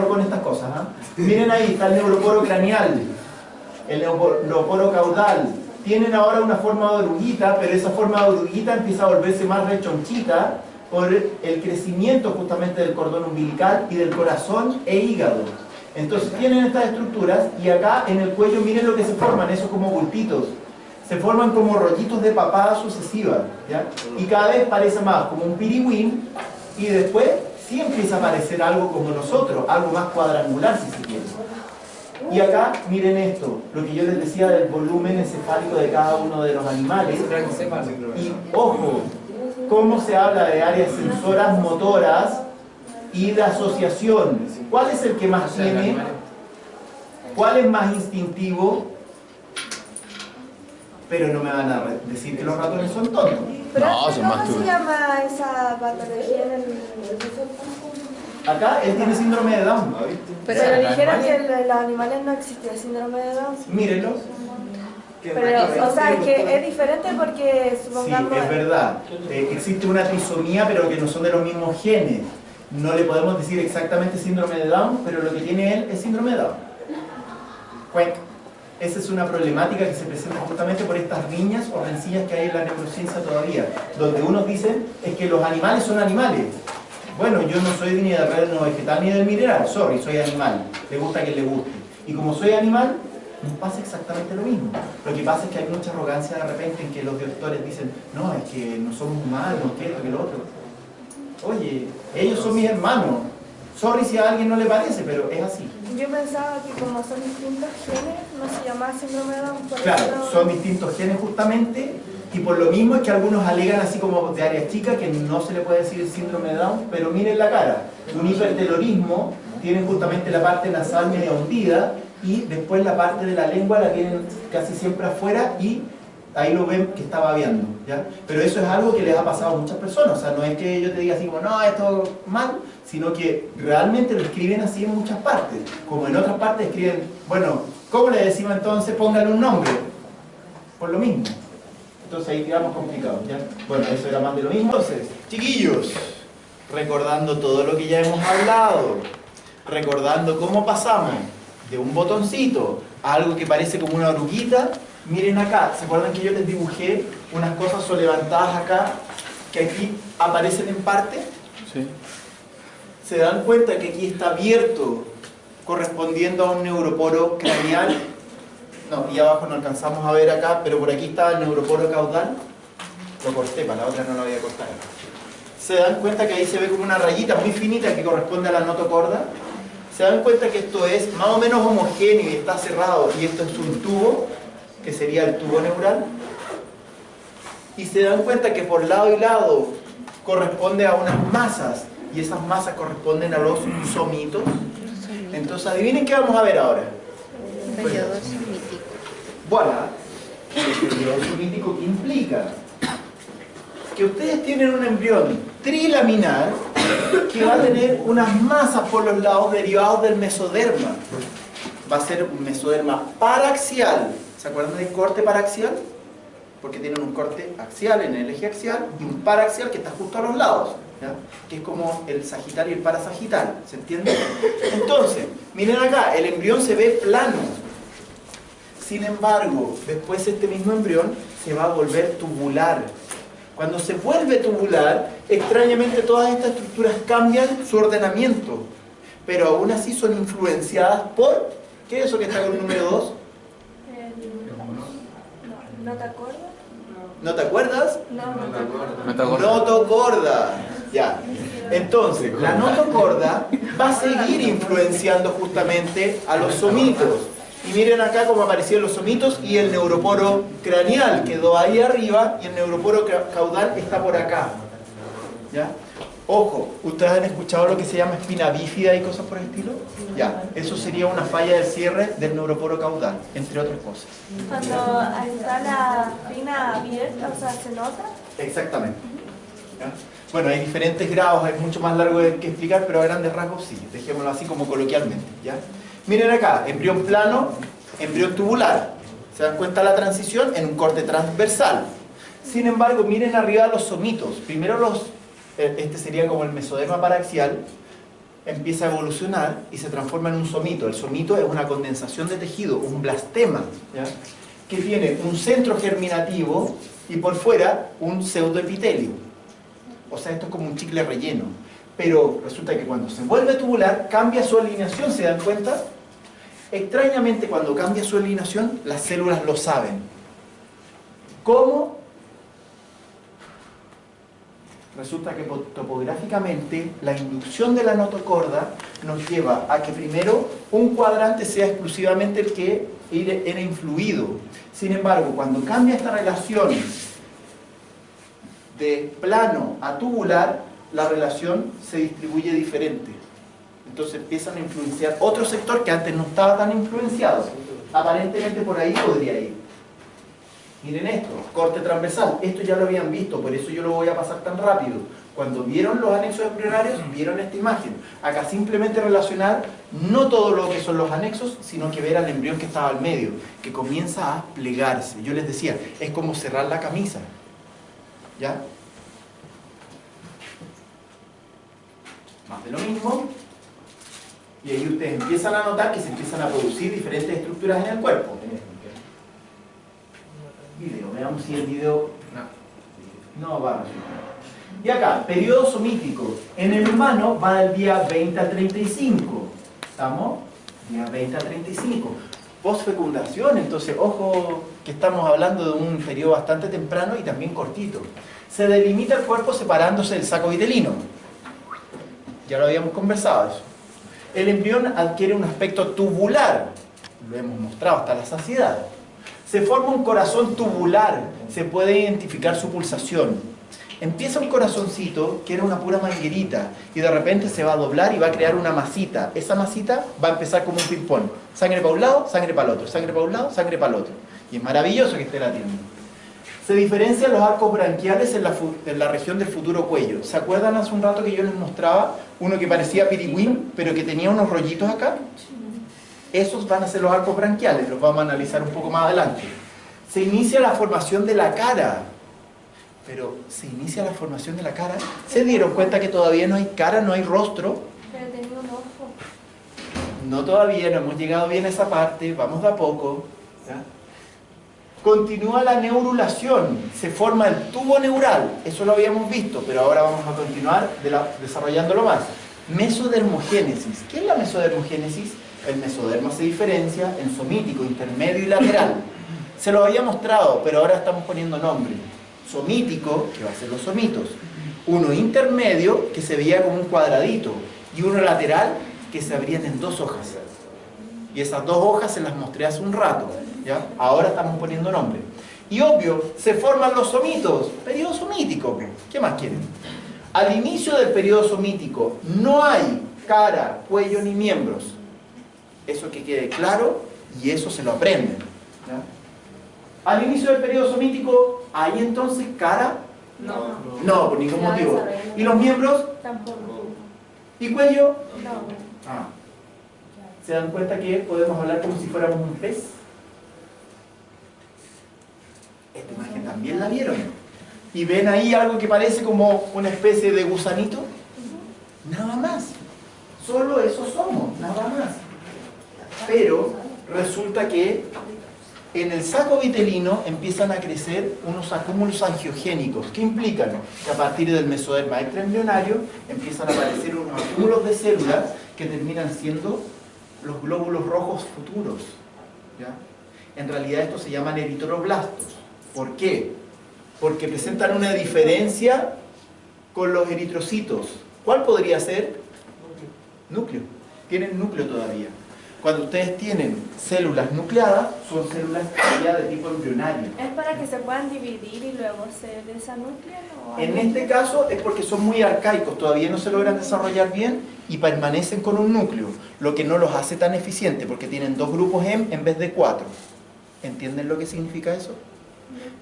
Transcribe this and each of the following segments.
con estas cosas, ¿eh? Miren ahí, está el neuroporo craneal, el neuroporo caudal. Tienen ahora una forma de oruguita, pero esa forma de oruguita empieza a volverse más rechonchita por el crecimiento justamente del cordón umbilical y del corazón e hígado. Entonces tienen estas estructuras y acá en el cuello miren lo que se forman, esos como bultitos. Se forman como rollitos de papada sucesiva, ¿ya? Y cada vez parece más como un pirigüín y después sí empieza a aparecer algo como nosotros, algo más cuadrangular si se quiere. Y acá miren esto, lo que yo les decía del volumen encefálico de cada uno de los animales. Y ojo, cómo se habla de áreas sensoras motoras y de asociación. ¿Cuál es el que más tiene? ¿Cuál es más instintivo? Pero no me van a decir que los ratones son tontos. Pero No, son más ¿cómo se llama esa patología en el... Acá él tiene síndrome de Down. Pero dijeron que en los animales no existía síndrome de Down. Mírenlo. Pero, o sea, es que es diferente porque Sí, supongamos... es verdad. Existe una trisomía, pero que no son de los mismos genes. No le podemos decir exactamente síndrome de Down, pero lo que tiene él es síndrome de Down. Cuenca. Esa es una problemática que se presenta justamente por estas riñas o rencillas que hay en la neurociencia todavía, donde unos dicen es que los animales son animales. Bueno, yo no soy ni del reino vegetal ni del mineral, sorry, soy animal, le gusta a quien le guste. Y como soy animal, nos pasa exactamente lo mismo. Lo que pasa es que hay mucha arrogancia de repente en que los doctores dicen, no, es que no somos humanos, que esto, que lo otro. Oye, ellos son mis hermanos. Sorry si a alguien no le parece, pero es así. Yo pensaba que como son distintos genes, no se llamaba síndrome de Down. Por Claro, eso... son distintos genes justamente, y por lo mismo es que algunos alegan así como de áreas chicas que no se le puede decir el síndrome de Down, pero miren la cara. Un hipertelorismo tienen justamente la parte nasal media hundida y después la parte de la lengua la tienen casi siempre afuera y ahí lo ven que está babeando, ¿ya? Pero eso es algo que les ha pasado a muchas personas, o sea, no es que yo te diga así como, no, esto mal, sino que realmente lo escriben así en muchas partes, como en otras partes escriben, bueno, ¿cómo le decimos entonces? Póngale un nombre, por lo mismo. Entonces ahí quedamos complicados, ¿ya? Bueno, eso era más de lo mismo. Entonces, chiquillos, recordando todo lo que ya hemos hablado, recordando cómo pasamos de un botoncito a algo que parece como una oruguita. Miren acá, ¿se acuerdan que yo les dibujé unas cosas solevantadas acá que aquí aparecen en parte? Sí. ¿Se dan cuenta que aquí está abierto correspondiendo a un neuroporo craneal? No, y abajo no alcanzamos a ver acá, pero por aquí está el neuroporo caudal. Lo corté, para la otra no lo voy a cortar. ¿Se dan cuenta que ahí se ve como una rayita muy finita que corresponde a la notocorda? ¿Se dan cuenta que esto es más o menos homogéneo y está cerrado y esto es un tubo, que sería el tubo neural? Y se dan cuenta que por lado y lado corresponde a unas masas y esas masas corresponden a los somitos. Entonces adivinen qué vamos a ver ahora. Periodo somítico. Voilà. El periodo somítico que implica que ustedes tienen un embrión trilaminar que va a tener unas masas por los lados derivados del mesoderma. Va a ser un mesoderma paraxial. ¿Se acuerdan del corte paraxial? Porque tienen un corte axial en el eje axial y un paraxial que está justo a los lados, ¿ya? Que es como el sagital y el parasagital, ¿se entiende? Entonces, miren acá, el embrión se ve plano. Sin embargo, después este mismo embrión se va a volver tubular. Cuando se vuelve tubular, extrañamente todas estas estructuras cambian su ordenamiento, pero aún así son influenciadas por... ¿Qué es eso que está con el número 2? ¿No te acuerdas? ¿No te acuerdas? No. Notocorda. Ya. Entonces, la notocorda va a seguir influenciando justamente a los somitos. Y miren acá cómo aparecieron los somitos y el neuroporo craneal quedó ahí arriba y el neuroporo caudal está por acá. ¿Ya? Ojo, ¿ustedes han escuchado lo que se llama espina bífida y cosas por el estilo? Ya, eso sería una falla del cierre del neuroporo caudal, entre otras cosas. Cuando está la espina abierta, o sea, ¿se nota? Exactamente. ¿Ya? Bueno, hay diferentes grados, es mucho más largo que explicar, pero a grandes rasgos sí, dejémoslo así como coloquialmente. ¿Ya? Miren acá, embrión plano, embrión tubular. ¿Se dan cuenta la transición? En un corte transversal. Sin embargo, miren arriba los somitos. Primero este sería como el mesoderma paraxial. empieza a evolucionar y se transforma en un somito. El somito es una condensación de tejido, un blastema, ¿ya? Que tiene un centro germinativo y por fuera un pseudoepitelio. O sea, esto es como un chicle relleno. Pero resulta que cuando se vuelve tubular, cambia su alineación, ¿se dan cuenta? Extrañamente, cuando cambia su alineación, las células lo saben. ¿Cómo? Resulta que topográficamente la inducción de la notocorda nos lleva a que primero un cuadrante sea exclusivamente el que era influido. Sin embargo, cuando cambia esta relación de plano a tubular, la relación se distribuye diferente. Entonces empiezan a influenciar otro sector que antes no estaba tan influenciado. Aparentemente por ahí podría ir. Miren esto, corte transversal. Esto ya lo habían visto, por eso yo lo voy a pasar tan rápido. Cuando vieron los anexos embrionarios, vieron esta imagen. Acá simplemente relacionar no todo lo que son los anexos, sino que ver al embrión que estaba al medio, que comienza a plegarse. Yo les decía, es como cerrar la camisa. ¿Ya? Más de lo mismo. Y ahí ustedes empiezan a notar que se empiezan a producir diferentes estructuras en el cuerpo. Video, veamos si el video no va a resultar. Y acá, periodo somítico. En el humano va del día 20 al 35. ¿Estamos? Día 20 al 35. Postfecundación, entonces, ojo que estamos hablando de un periodo bastante temprano y también cortito. Se delimita el cuerpo separándose del saco vitelino. Ya lo habíamos conversado eso. El embrión adquiere un aspecto tubular. Lo hemos mostrado hasta la saciedad. Se forma un corazón tubular, se puede identificar su pulsación. Empieza un corazoncito que era una pura manguerita y de repente se va a doblar y va a crear una masita. Esa masita va a empezar como un ping-pong. Sangre para un lado, sangre para el otro, sangre para un lado, sangre para el otro. Y es maravilloso que esté latiendo. Se diferencian los arcos branquiales en la región del futuro cuello. ¿Se acuerdan hace un rato que yo les mostraba uno que parecía pirigüín, pero que tenía unos rollitos acá? Esos van a ser los arcos branquiales, los vamos a analizar un poco más adelante. Se inicia la formación de la cara. Pero se inicia la formación de la cara. ¿Se dieron cuenta que todavía no hay cara, no hay rostro? Pero tenía un ojo. No todavía, no hemos llegado bien a esa parte, vamos de a poco. ¿Ya? Continúa la neurulación, se forma el tubo neural, eso lo habíamos visto, pero ahora vamos a continuar desarrollándolo más. Mesodermogénesis. ¿Qué es la mesodermogénesis? El mesodermo se diferencia en somítico, intermedio y lateral. Se lo había mostrado, pero ahora estamos poniendo nombre. Somítico, que va a ser los somitos. Uno intermedio, que se veía como un cuadradito. Y uno lateral, que se abrían en dos hojas. Y esas dos hojas se las mostré hace un rato. ¿Ya? Ahora estamos poniendo nombre. Y obvio, se forman los somitos. Periodo somítico. ¿Qué más quieren? Al inicio del periodo somítico no hay cara, cuello ni miembros. Eso que quede claro y eso se lo aprenden. ¿Ya? Al inicio del periodo somítico, ¿hay entonces cara? No, por ningún motivo. ¿Y los miembros? Tampoco. ¿Y cuello? No. Ah. ¿Se dan cuenta que podemos hablar como si fuéramos un pez? Esta imagen también la vieron. ¿Y ven ahí algo que parece como una especie de gusanito? Nada más. Solo eso somos, nada más. Pero resulta que en el saco vitelino empiezan a crecer unos acúmulos angiogénicos. ¿Qué implican? Que a partir del mesoderma extraembrionario empiezan a aparecer unos acúmulos de células que terminan siendo los glóbulos rojos futuros. ¿Ya? En realidad estos se llaman eritroblastos. ¿Por qué? Porque presentan una diferencia con los eritrocitos. ¿Cuál podría ser? Núcleo. Tienen núcleo todavía. Cuando ustedes tienen células nucleadas, son células ya de tipo embrionario. ¿Es para que se puedan dividir y luego se desanuclean? En este caso es porque son muy arcaicos, todavía no se logran desarrollar bien y permanecen con un núcleo, lo que no los hace tan eficientes porque tienen dos grupos M en vez de 4. ¿Entienden lo que significa eso?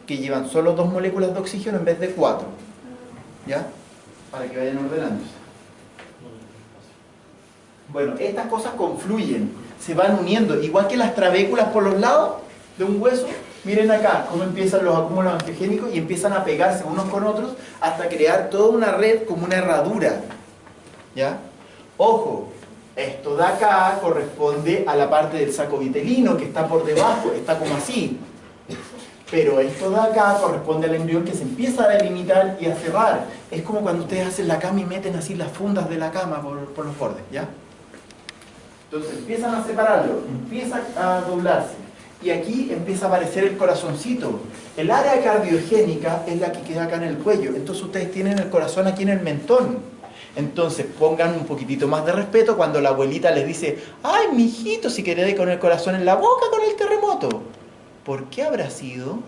Que llevan solo 2 moléculas de oxígeno en vez de 4. ¿Ya? Para que vayan ordenándose. Bueno, estas cosas confluyen, se van uniendo, igual que las trabéculas por los lados de un hueso. Miren acá cómo empiezan los acúmulos angiogénicos y empiezan a pegarse unos con otros hasta crear toda una red como una herradura. ¿Ya? Ojo, esto de acá corresponde a la parte del saco vitelino que está por debajo, está como así. Pero esto de acá corresponde al embrión que se empieza a delimitar y a cerrar. Es como cuando ustedes hacen la cama y meten así las fundas de la cama por los bordes, ¿ya? Entonces empiezan a separarlo, empieza a doblarse. Y aquí empieza a aparecer el corazoncito. El área cardiogénica es la que queda acá en el cuello. Entonces ustedes tienen el corazón aquí en el mentón. Entonces pongan un poquitito más de respeto cuando la abuelita les dice: ¡ay, mijito, si querés con el corazón en la boca con el terremoto! ¿Por qué habrá sido?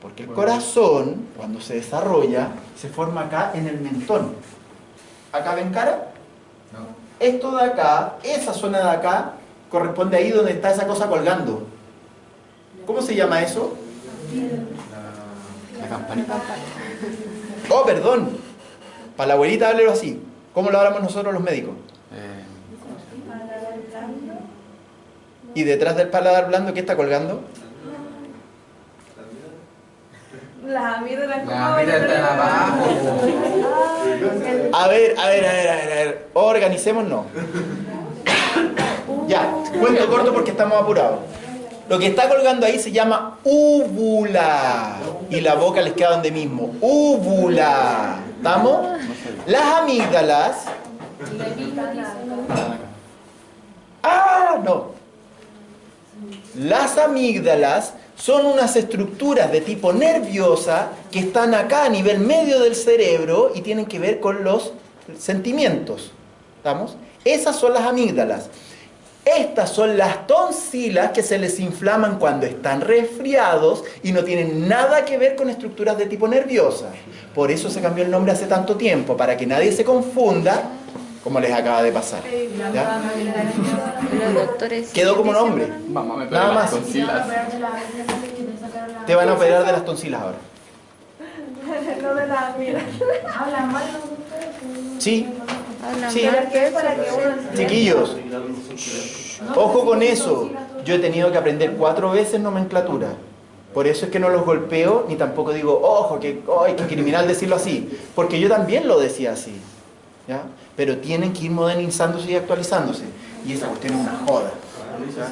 Porque el corazón, cuando se desarrolla, se forma acá en el mentón. ¿Acá ven cara? No. Esto de acá, esa zona de acá, corresponde ahí donde está esa cosa colgando. ¿Cómo se llama eso? La campanita. Oh, perdón. Para la abuelita, háblelo así. ¿Cómo lo hablamos nosotros los médicos? ¿Y detrás del paladar blando qué está colgando? La amígdalas. La mira está abajo. A ver. Organicémonos. Ya, cuento corto porque estamos apurados. Lo que está colgando ahí se llama úvula. Y la boca les queda donde mismo. Úvula. ¿Estamos? Las amígdalas. No. Las amígdalas son unas estructuras de tipo nerviosa que están acá a nivel medio del cerebro y tienen que ver con los sentimientos. ¿Estamos? Esas son las amígdalas. Estas son las tonsilas que se les inflaman cuando están resfriados y no tienen nada que ver con estructuras de tipo nerviosa. Por eso se cambió el nombre hace tanto tiempo, para que nadie se confunda, como les acaba de pasar. ¿Ya? Los doctores... Quedó como nombre. Mamá me Nada más. tonsilas. Te van a operar de las tonsilas ahora. No de la amígdalas. ¿Hablan mal los doctores? Sí. Hablan Sí. mal. ¿Qué es para que uno entienda? Chiquillos, ojo con eso. Yo he tenido que aprender 4 veces nomenclatura. Por eso es que no los golpeo, ni tampoco digo, ojo, que criminal decirlo así. Porque yo también lo decía así. ¿Ya? Pero tienen que ir modernizándose y actualizándose. Y esa cuestión es una joda.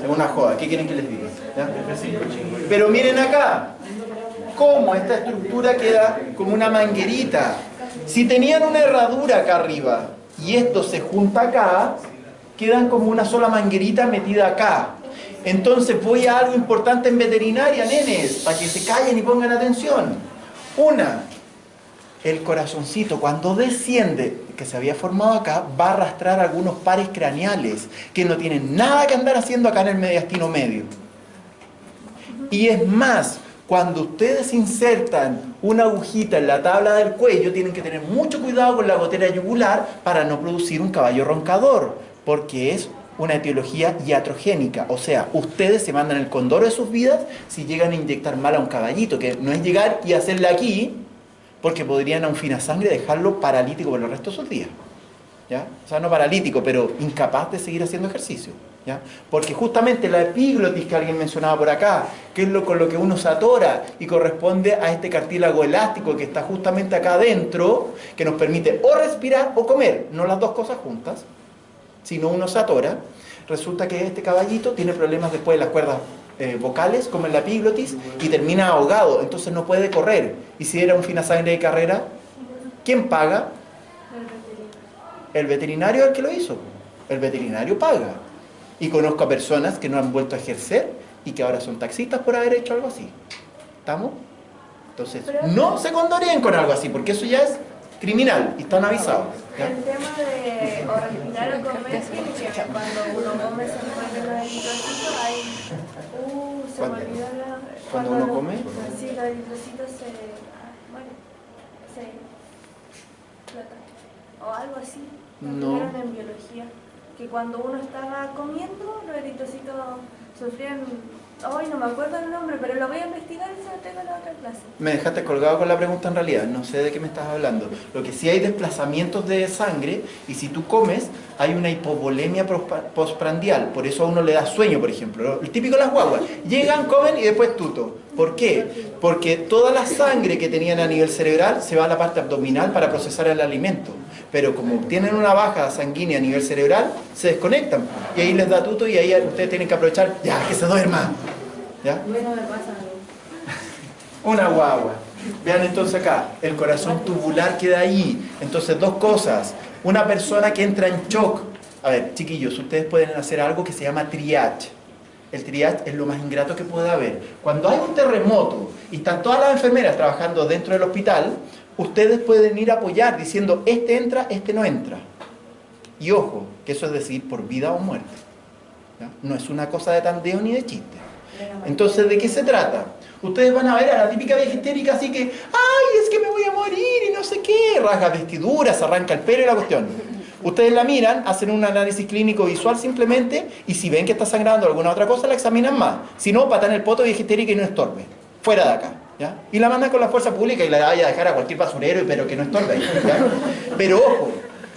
Es una joda. ¿Qué quieren que les diga? ¿Ya? Pero miren acá. Cómo esta estructura queda como una manguerita. Si tenían una herradura acá arriba y esto se junta acá, quedan como una sola manguerita metida acá. Entonces voy a algo importante en veterinaria, nenes, para que se callen y pongan atención. El corazoncito cuando desciende, que se había formado acá, va a arrastrar algunos pares craneales que no tienen nada que andar haciendo acá en el mediastino medio. Y es más, cuando ustedes insertan una agujita en la tabla del cuello, tienen que tener mucho cuidado con la gotera yugular para no producir un caballo roncador, porque es una etiología iatrogénica. O sea, ustedes se mandan el condoro de sus vidas si llegan a inyectar mal a un caballito, que no es llegar y hacerle aquí, porque podrían a un finasangre dejarlo paralítico por el resto de sus días. ¿Ya? O sea, no paralítico, pero incapaz de seguir haciendo ejercicio. ¿Ya? Porque justamente la epiglotis que alguien mencionaba por acá, que es con lo que uno se atora y corresponde a este cartílago elástico que está justamente acá adentro, que nos permite o respirar o comer, no las dos cosas juntas, sino uno se atora. Resulta que este caballito tiene problemas después de las cuerdas vocales, como en la epiglotis, y termina ahogado, entonces no puede correr. Y si era un finasangre de carrera, ¿quién paga? El veterinario es el que lo hizo. El veterinario paga. Y conozco a personas que no han vuelto a ejercer y que ahora son taxistas por haber hecho algo así. ¿Estamos? Entonces, no se condoreen con algo así, porque eso ya es criminal y están avisados. ¿Ya? El tema de o respirar o comer, que cuando uno come se mueve los eritrocitos, hay... se me olvidó la... ¿Cuando uno come? Sí, los eritrocitos se... bueno, se... explotan. O algo así. No. Dijeron en biología. Que cuando uno estaba comiendo, los eritrocitos sufrían... Ay, no me acuerdo el nombre, pero lo voy a investigar y se lo tengo en la otra clase. Me dejaste colgado con la pregunta en realidad, no sé de qué me estás hablando. Lo que sí hay desplazamientos de sangre y si tú comes hay una hipovolemia postprandial, por eso a uno le da sueño, por ejemplo. El típico de las guaguas, llegan, comen y después tuto. ¿Por qué? Porque toda la sangre que tenían a nivel cerebral se va a la parte abdominal para procesar el alimento. pero como tienen una baja sanguínea a nivel cerebral, se desconectan. Y ahí les da tuto y ahí ustedes tienen que aprovechar, ya, que se duerma. ¿Ya? Bueno, me pasa a mí. Una guagua. Vean entonces acá, el corazón tubular queda ahí. Entonces, dos cosas. Una persona que entra en shock. A ver, chiquillos, ustedes pueden hacer algo que se llama triage. El triage es lo más ingrato que puede haber. Cuando hay un terremoto y están todas las enfermeras trabajando dentro del hospital, ustedes pueden ir a apoyar diciendo, este entra, este no entra. Y ojo, que eso es decir por vida o muerte. ¿Ya? No es una cosa de tandeo ni de chiste. Entonces, ¿de qué se trata? Ustedes van a ver a la típica vieja histérica así que, ¡ay, es que me voy a morir! Y no sé qué, rasga vestiduras, arranca el pelo y la cuestión. Ustedes la miran, hacen un análisis clínico visual simplemente, y si ven que está sangrando alguna otra cosa, la examinan más. Si no, patan el poto vieja histérica y no estorbe. Fuera de acá. ¿Ya? Y la mandan con la fuerza pública y la vaya a dejar a cualquier basurero, pero que no estorbe. ¿Ya? Pero ojo,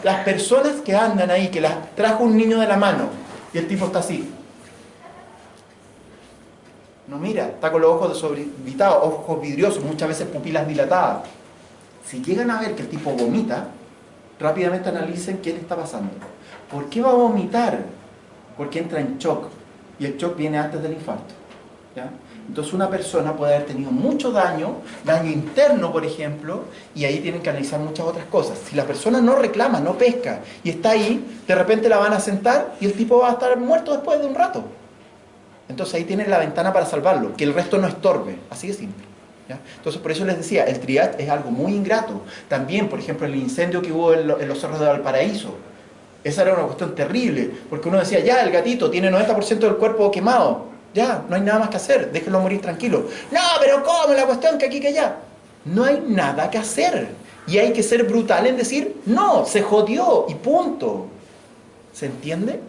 las personas que andan ahí, que las trajo un niño de la mano, y el tipo está así. No mira, está con los ojos desorbitados, ojos vidriosos, muchas veces pupilas dilatadas. Si llegan a ver que el tipo vomita, rápidamente analicen qué le está pasando. ¿Por qué va a vomitar? Porque entra en shock. Y el shock viene antes del infarto. ¿Ya? Entonces una persona puede haber tenido mucho daño interno, por ejemplo, y ahí tienen que analizar muchas otras cosas. Si la persona no reclama, no pesca, y está ahí, de repente la van a sentar y el tipo va a estar muerto después de un rato. Entonces ahí tienen la ventana para salvarlo, que el resto no estorbe, así de simple. ¿Ya? Entonces por eso les decía, el triage es algo muy ingrato. También, por ejemplo, el incendio que hubo en los cerros de Valparaíso, esa era una cuestión terrible, porque uno decía, ya, el gatito tiene 90% del cuerpo quemado, ya, no hay nada más que hacer, déjenlo morir tranquilo. No, pero ¿cómo? La cuestión que aquí, que allá. No hay nada que hacer. Y hay que ser brutal en decir, no, se jodió y punto. ¿Se entiende?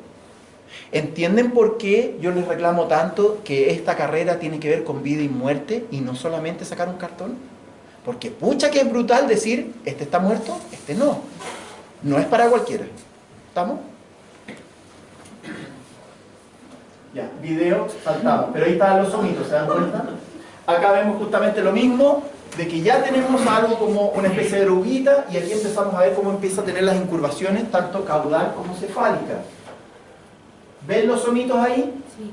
¿Entienden por qué yo les reclamo tanto que esta carrera tiene que ver con vida y muerte y no solamente sacar un cartón? Porque pucha que es brutal decir, este está muerto, este no. No es para cualquiera. ¿Estamos? Ya, video saltado. Pero ahí están los somitos, ¿se dan cuenta? Acá vemos justamente lo mismo, de que ya tenemos algo como una especie de oruguita y aquí empezamos a ver cómo empieza a tener las incurvaciones, tanto caudal como cefálica. ¿Ven los somitos ahí? Sí.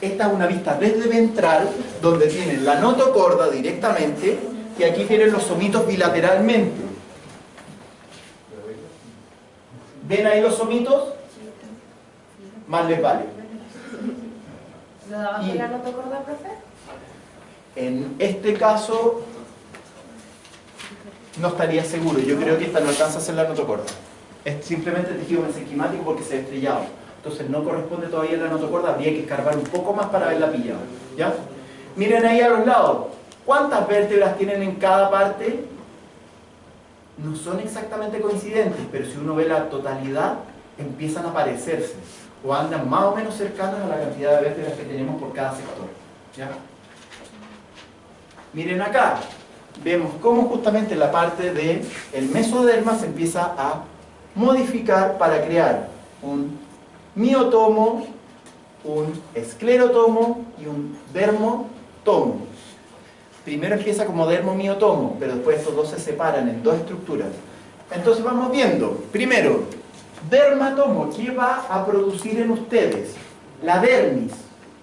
Esta es una vista desde ventral, donde tienen la notocorda directamente, y aquí tienen los somitos bilateralmente. ¿Ven ahí los somitos? Más les vale. ¿Lo de abajo Y- la notocorda, profe? En este caso, no estaría seguro. Yo creo que esta no alcanza a ser la notocorda. Es simplemente tejido mesenquimático porque se ha estrellado. Entonces no corresponde todavía a la notocorda, habría que escarbar un poco más para haberla pillado. ¿Ya? Miren ahí a los lados. ¿Cuántas vértebras tienen en cada parte? No son exactamente coincidentes, pero si uno ve la totalidad, empiezan a parecerse. O andan más o menos cercanas a la cantidad de vértebras que tenemos por cada sector. ¿Ya? Miren acá. Vemos cómo justamente la parte del mesoderma se empieza a modificar para crear un miotomo, un esclerotomo y un dermotomo. Primero empieza como dermomiotomo, pero después estos dos se separan en dos estructuras. Entonces vamos viendo. Primero, dermatomo, ¿qué va a producir en ustedes? La dermis.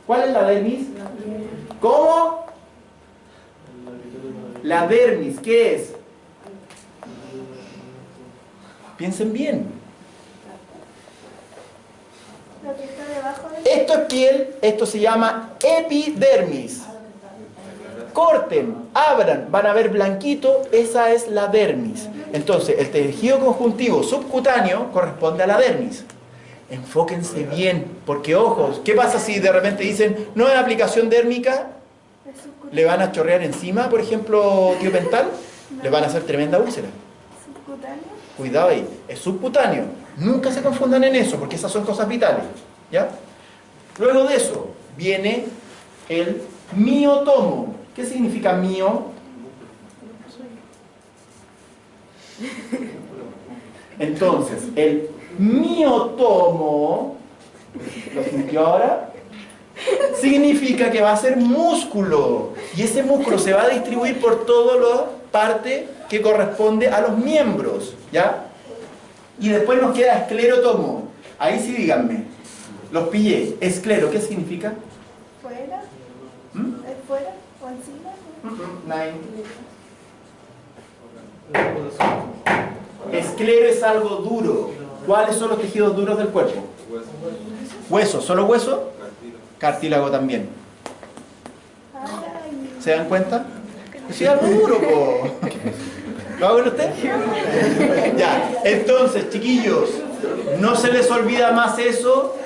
¿Cuál es la dermis? ¿Cómo? La dermis, ¿qué es? Piensen bien. Lo que está debajo de... Esto es piel, esto se llama epidermis. Corten, abran, van a ver blanquito, esa es la dermis. Entonces, el tejido conjuntivo subcutáneo corresponde a la dermis. Enfóquense bien, porque ojos, ¿qué pasa si de repente dicen, no es aplicación dérmica? Es subcutáneo. ¿Le van a chorrear encima, por ejemplo, tiopental? Le van a hacer tremenda úlcera. ¿Subcutáneo? Cuidado ahí, es subcutáneo. Nunca se confundan en eso, porque esas son cosas vitales. ¿Ya? Luego de eso, viene el miotomo. ¿Qué significa mio? Entonces, el miotomo, ¿lo sintió ahora? Significa que va a ser músculo. Y ese músculo se va a distribuir por toda la parte que corresponde a los miembros. ¿Ya? Y después nos queda esclerotomo. Ahí sí díganme. Los pillé. Esclero, ¿qué significa? ¿Fuera? ¿Mm? ¿Es fuera? ¿O encima? Nine. Esclero es algo duro. ¿Cuáles son los tejidos duros del cuerpo? Hueso. ¿Solo hueso? Cartílago también. Ay, ¿Se dan cuenta? Sí, algo duro, po. ¿Lo hago en usted? Ya, entonces, chiquillos, no se les olvida más eso.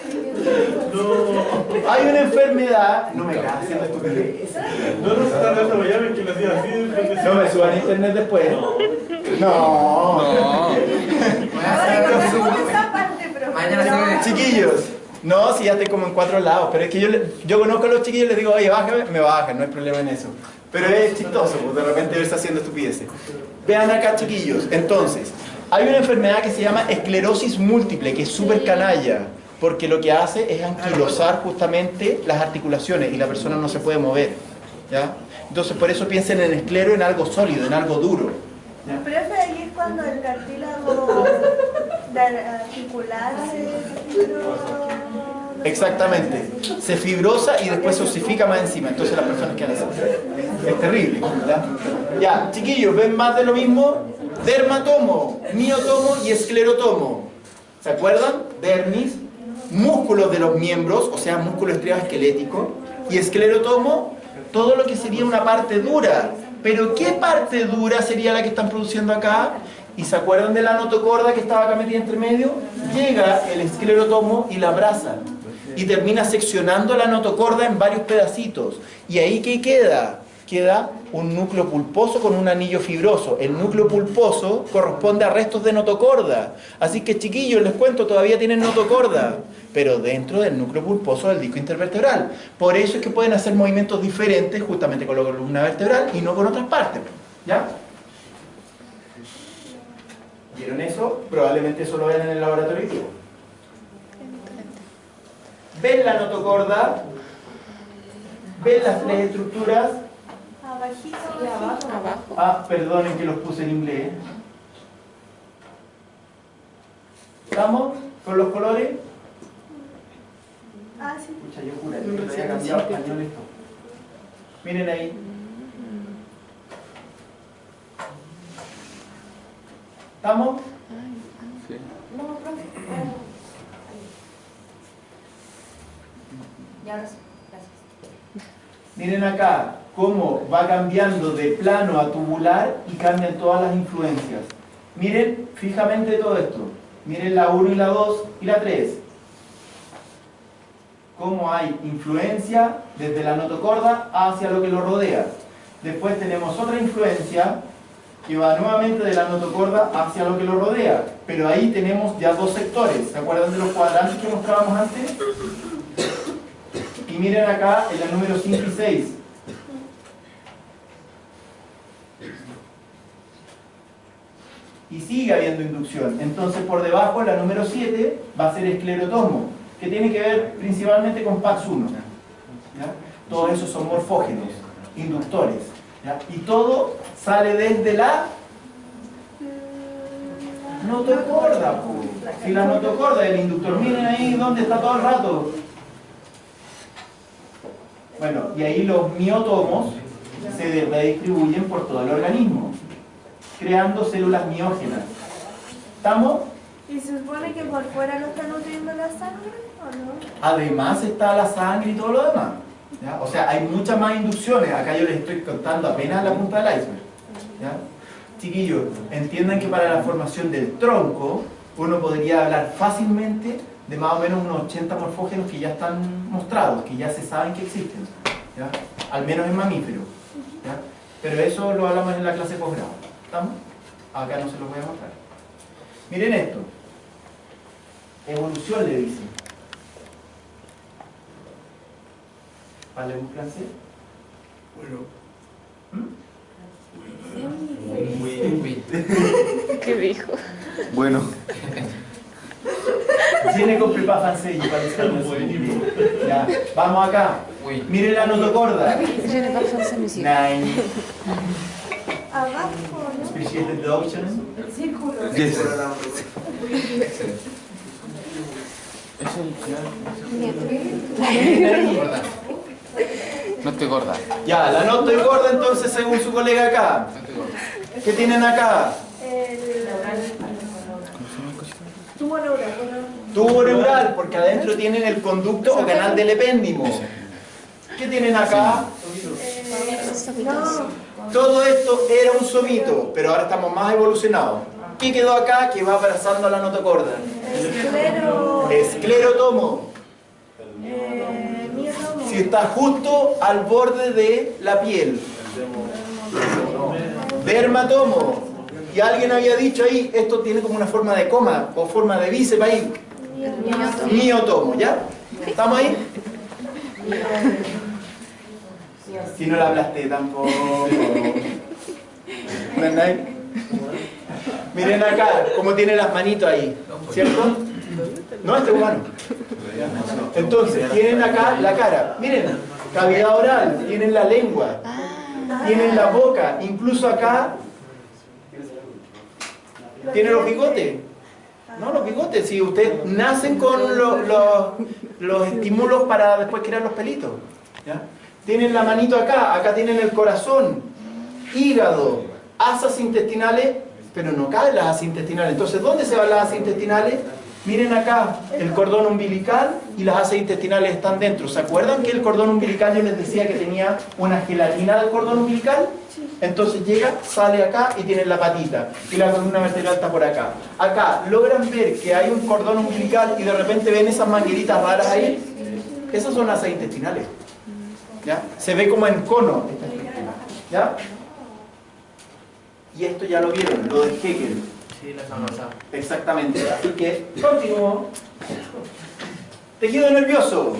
No. Hay una enfermedad. No me cagas haciendo estupidez. No, se está dando Miami que lo hacía así. No me suban a internet después. No. ahora conocemos esa parte, pero... Mañana se ve. Chiquillos. No, si ya estoy como en 4 lados. Pero es que yo conozco a los chiquillos y les digo, oye, bájame, me bajan, no hay problema en eso. Pero es chistoso, pues de repente verse haciendo estupideces. Vean acá, chiquillos. Entonces, hay una enfermedad que se llama esclerosis múltiple, que es súper canalla, porque lo que hace es anquilosar justamente las articulaciones y la persona no se puede mover, ¿ya? Entonces, por eso piensen en esclero, en algo sólido, en algo duro, ¿ya? Pero eso de ahí es cuando el cartílago articular se fibró. Exactamente. Se fibrosa y después se osifica más encima. Entonces las personas quedan así. Es terrible, ¿ya? Ya, chiquillos, ¿ven más de lo mismo? Dermatomo, miotomo y esclerotomo. ¿Se acuerdan? Dermis, músculos de los miembros, o sea, músculo estriado esquelético. Y esclerotomo, todo lo que sería una parte dura. Pero ¿qué parte dura sería la que están produciendo acá? ¿Y se acuerdan de la notocorda que estaba acá metida entre medio? Llega el esclerotomo y la abraza. Y termina seccionando la notocorda en varios pedacitos. ¿Y ahí qué queda? Queda un núcleo pulposo con un anillo fibroso. El núcleo pulposo corresponde a restos de notocorda. Así que, chiquillos, les cuento, todavía tienen notocorda, pero dentro del núcleo pulposo del disco intervertebral. Por eso es que pueden hacer movimientos diferentes justamente con la columna vertebral y no con otras partes. ¿Ya? ¿Vieron eso? Probablemente eso lo vean en el laboratorio. ¿Ven la notocorda? ¿Ven las 3 estructuras? Abajito Y abajo. Abajo. Ah, perdonen que los puse en inglés. ¿Estamos con los colores? Ah, sí. Escucha, yo juro que me había cambiado español esto. Miren ahí. ¿Estamos? Sí. No, profe. Y ahora sí, gracias. Miren acá cómo va cambiando de plano a tubular y cambian todas las influencias. Miren fijamente todo esto. Miren la 1 y la 2 y la 3. Cómo hay influencia desde la notocorda hacia lo que lo rodea. Después tenemos otra influencia que va nuevamente de la notocorda hacia lo que lo rodea. Pero ahí tenemos ya 2 sectores. ¿Se acuerdan de los cuadrantes que mostrábamos antes? Y miren acá en la número 5 y 6. Y sigue habiendo inducción. Entonces por debajo la número 7 va a ser esclerotomo, que tiene que ver principalmente con PAX1. ¿Ya? Todos esos son morfógenos, inductores. ¿Ya? Y todo sale desde la notocorda. Si la notocorda es el inductor, miren ahí donde está todo el rato. Bueno, y ahí los miotomos se redistribuyen por todo el organismo, creando células miógenas. ¿Estamos? ¿Y se supone que por fuera no está nutriendo la sangre o no? Además está la sangre y todo lo demás. ¿Ya? O sea, hay muchas más inducciones. Acá yo les estoy contando apenas la punta del iceberg. ¿Ya? Chiquillos, entiendan que para la formación del tronco uno podría hablar fácilmente de más o menos unos 80 morfógenos que ya están mostrados, que ya se saben que existen, ¿ya? Al menos en mamíferos, ¿ya? Pero eso lo hablamos en la clase de posgrado. ¿Estamos? Acá no se los voy a mostrar. Miren esto. Evolución le dicen. ¿Vale un francés? ¿Qué dijo? Bueno. Tiene con prepa francés y parece que ya. Vamos acá. Miren la notocorda. Je n'ai pas français, monsieur. Nine. Abajo, ¿no? Appreciated the option. El círculo. Yes. No estoy gorda. Ya, la no estoy gorda entonces según su colega acá. No estoy gorda. ¿Qué tienen acá? Tubo neural. Tubo neural, porque adentro tienen el conducto o canal del epéndimo. ¿Qué tienen acá? Todo esto era un somito, pero ahora estamos más evolucionados. ¿Qué quedó acá que va abrazando a la notocorda? Esclerotomo. Miotomo. Si está justo al borde de la piel. Dermatomo. Y alguien había dicho ahí, esto tiene como una forma de coma o forma de bíceps ahí. Miotomo, ¿ya? ¿Estamos ahí? Si no la hablaste tampoco. ¿No es nadie? Miren acá, cómo tiene las manitos ahí, ¿cierto? No, este humano. Entonces, tienen acá la cara. Miren, cavidad oral, tienen la lengua, tienen la boca, incluso acá tienen los bigotes. No, los bigotes, si ustedes nacen con los estímulos para después crear los pelitos. ¿Ya? Tienen la manito acá, acá tienen el corazón, hígado, asas intestinales, pero no caen las asas intestinales. Entonces, ¿dónde se van las asas intestinales? Miren acá, el cordón umbilical y las asas intestinales están dentro. ¿Se acuerdan que el cordón umbilical yo les decía que tenía una gelatina del cordón umbilical? Entonces llega, sale acá y tienen la patita. Y la columna vertebral está por acá. Acá, ¿logran ver que hay un cordón umbilical y de repente ven esas mangueritas raras ahí? Esas son las asas intestinales. ¿Ya? Se ve como en cono esta estructura. ¿Ya? Y esto ya lo vieron, lo de Hegel. Sí, la semana pasada. Exactamente. Así que, continúo. Tejido nervioso.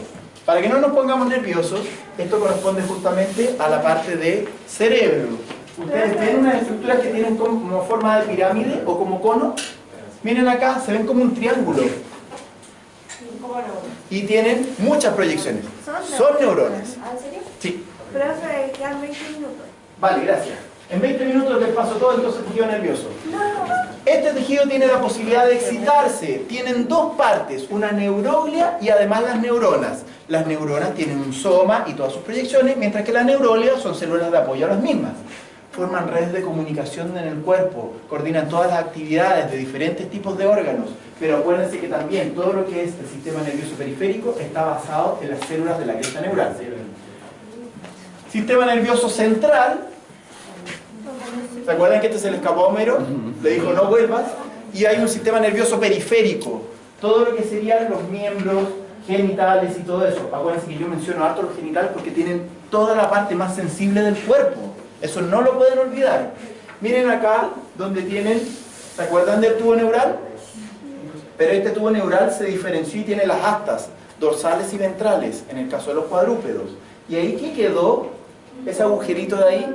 Para que no nos pongamos nerviosos, esto corresponde justamente a la parte de cerebro. Ustedes ven unas estructuras que tienen como forma de pirámide o como cono. Miren acá, se ven como un triángulo. Y tienen muchas proyecciones. Son neuronas. ¿En serio? Sí. Pero hace quedan 20 minutos. Vale, gracias. En 20 minutos les paso todo, entonces tejido nervioso. Este tejido tiene la posibilidad de excitarse. Tienen dos partes, una neuroglia y además las neuronas. Las neuronas tienen un soma y todas sus proyecciones, mientras que las neuroglias son células de apoyo a las mismas. Forman redes de comunicación en el cuerpo, coordinan todas las actividades de diferentes tipos de órganos. Pero acuérdense que también todo lo que es el sistema nervioso periférico está basado en las células de la cresta neural. Sistema nervioso central. ¿Se acuerdan que este se le escapó a Homero? Le dijo no vuelvas. Y hay un sistema nervioso periférico. Todo lo que serían los miembros genitales y todo eso. Acuérdense que yo menciono harto los genitales porque tienen toda la parte más sensible del cuerpo. Eso no lo pueden olvidar. Miren acá donde tienen, ¿se acuerdan del tubo neural? Pero este tubo neural se diferenció y tiene las astas dorsales y ventrales, en el caso de los cuadrúpedos. ¿Y ahí qué quedó? Ese agujerito de ahí.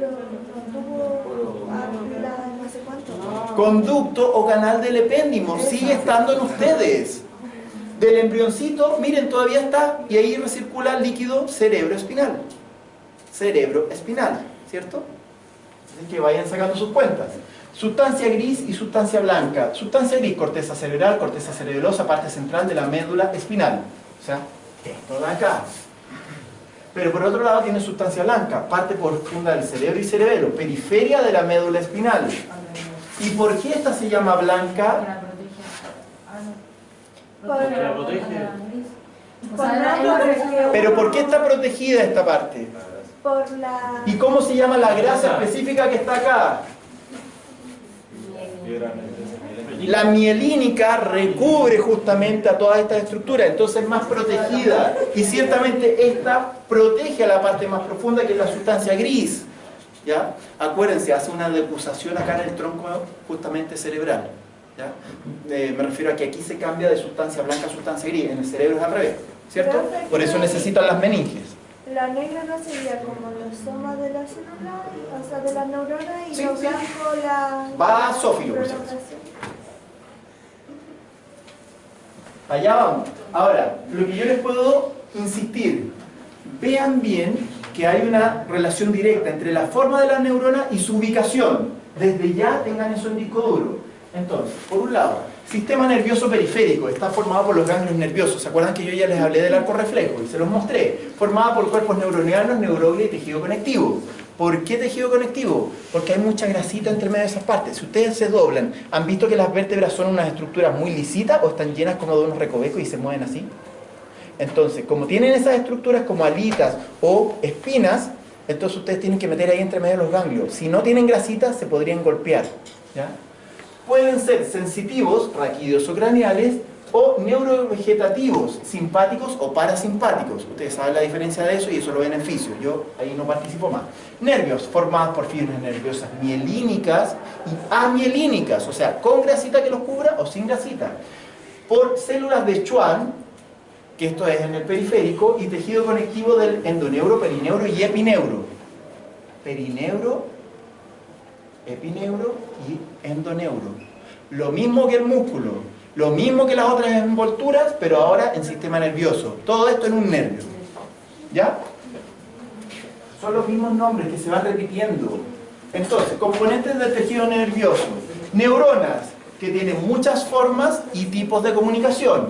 No sé cuánto. Conducto o canal del epéndimo, sigue estando en ustedes. Del embrioncito, miren, todavía está, y ahí recircula el líquido cerebroespinal. Cerebroespinal, ¿cierto? Así que vayan sacando sus cuentas. Sustancia gris y sustancia blanca. Sustancia gris, corteza cerebral, corteza cerebelosa, parte central de la médula espinal. O sea, esto de acá. Pero por otro lado tiene sustancia blanca, parte profunda del cerebro y cerebelo, periferia de la médula espinal. ¿Y por qué esta se llama blanca? La protege. ¿Pero por qué está protegida esta parte? Por la... ¿Y cómo se llama la grasa específica que está acá? La mielínica recubre justamente a todas estas estructuras, entonces es más protegida. Y ciertamente esta protege a la parte más profunda que es la sustancia gris. ¿Ya? Acuérdense, hace una decusación acá en el tronco justamente cerebral. ¿Ya? Me refiero a que aquí se cambia de sustancia blanca a sustancia gris, en el cerebro es al revés, ¿cierto? Por eso necesitan las meninges. La negra no sería como los somas de la célula, o sea, de la neurona, y Sí, lo sí. blanco la... Va sófilo, por cierto. prolongación. Allá vamos. Ahora, lo que yo les puedo insistir, vean bien que hay una relación directa entre la forma de la neurona y su ubicación. Desde ya tengan eso en disco duro. Entonces, por un lado, Sistema nervioso periférico, está formado por los ganglios nerviosos. ¿Se acuerdan que yo ya les hablé del arco reflejo y se los mostré? Formada por cuerpos neuronales, neuroglia y tejido conectivo. ¿Por qué tejido conectivo? Porque hay mucha grasita entre medio de esas partes. Si ustedes se doblan, ¿han visto que las vértebras son unas estructuras muy lisitas o están llenas como de unos recovecos y se mueven así? Entonces, como tienen esas estructuras como alitas o espinas, entonces ustedes tienen que meter ahí entre medio de los ganglios. Si no tienen grasita, se podrían golpear, ¿ya? Pueden ser sensitivos, raquídeos o craneales, o neurovegetativos, simpáticos o parasimpáticos. Ustedes saben la diferencia de eso y eso lo ven en fisio. Yo ahí no participo más. Nervios, formados por fibras nerviosas mielínicas y amielínicas, o sea, con grasita que los cubra o sin grasita. Por células de Schwann, que esto es en el periférico, y tejido conectivo del endoneuro, perineuro y epineuro. Perineuro, epineuro y endoneuro. Lo mismo que el músculo, lo mismo que las otras envolturas, pero ahora en sistema nervioso. Todo esto en un nervio. ¿Ya? Son los mismos nombres que se van repitiendo. Entonces, componentes del tejido nervioso. Neuronas, que tienen muchas formas y tipos de comunicación.